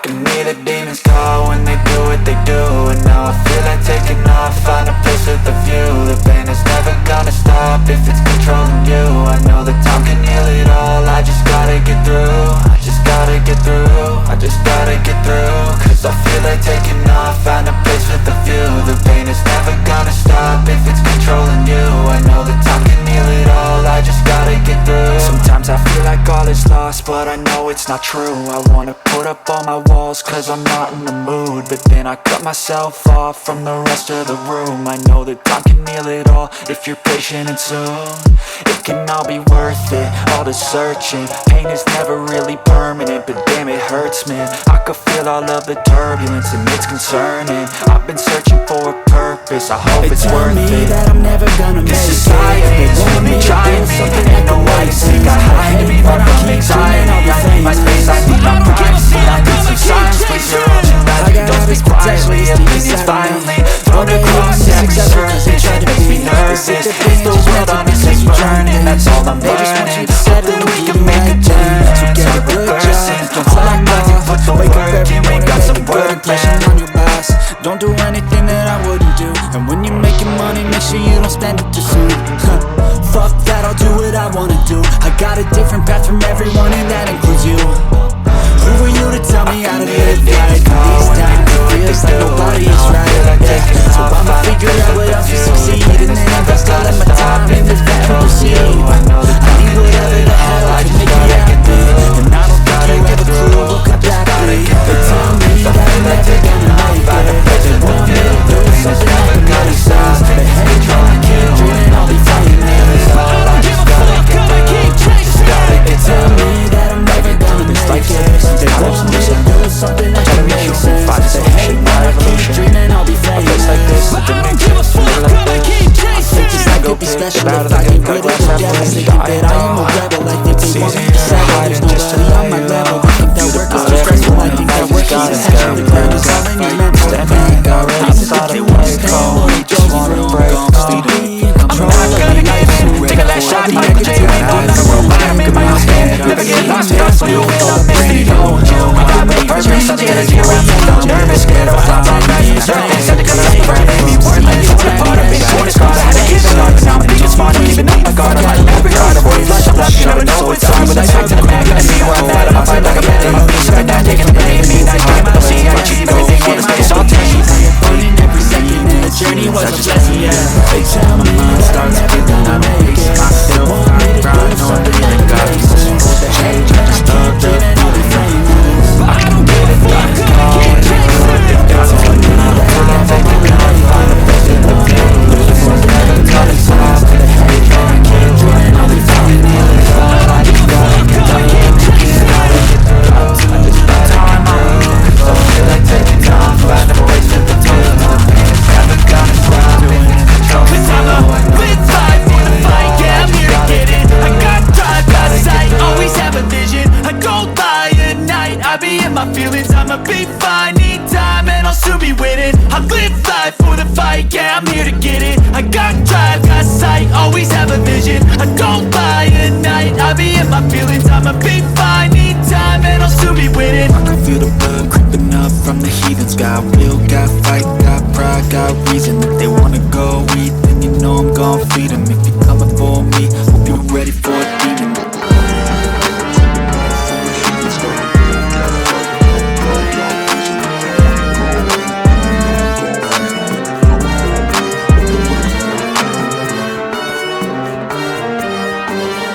to me the demons call when they do what they do. And now I feel like taking off, find a place with a view. The pain is never gonna stop if it's controlling you. I know that time can heal it all, I just gotta get through. I just gotta get through, I just gotta get through. Cause I feel like taking off, find a place with a view. The pain is never gonna stop if it's controlling you. I know that time can heal it all, I just gotta get through. Sometimes I feel like all is lost, but I know it's not true. I wanna put up all my walls cause I'm not in the mood, but then I cut myself off from the rest of the room. I know that time can heal it all if you're patient and soon. It can all be worth it, all the searching. Pain is never really permanent, but damn it hurts, man. I could feel all of the turbulence and it's concerning. I've been searching for a purpose, I hope it's worth it. They tell me that I'm never gonna make it. Society is with me, trying me, ain't no way to got high me from anxiety. I need my space, I need my privacy. I need some silence, please, you're all too loud. Don't speak quietly, opinions violently. Thrown across every surface, it makes me nervous. Is the world honestly burning? That's all I'm learning. Hoping we can make a turn, start reversing. Don't feel like nothing, put the work in, we got some work planned. Don't do anything that I wouldn't do. And when you're making money, make sure you don't spend it too soon. Fuck that, I'll do what I wanna do. I got a different path from everyone and that includes you. Who are you to tell me how to live life? These times it feels like nobody is right, yeah. So I'ma figure out what else to succeed, and then invest all of my time in this that and proceed. I need whatever the hell can make me happy, and I don't think you have a clue what could that be. They tell me that I'm never gonna make it. They want me to do something I can really stop. But hey, I keep dreaming I'll be famous. I don't give a fuck, I'ma keep chasing. They tell me that I'm never gonna make it. They want me to do something that can make sense. But hey, I keep dreaming I'll be famous. I don't give a fuck, I'ma keep chasing. Just like it'd be special if I get rid of the devils. They think that I am a rebel, like they think want me to settle. There's nobody on my level. They think that work is too stressful. I think that work is essential. The ground is all in your mental bank. I'm simply understand what you just wanna break. Stay in control of your life. Take a last shot, Michael J. Ain't no robot, I'm in my own head. Never get lost, just so you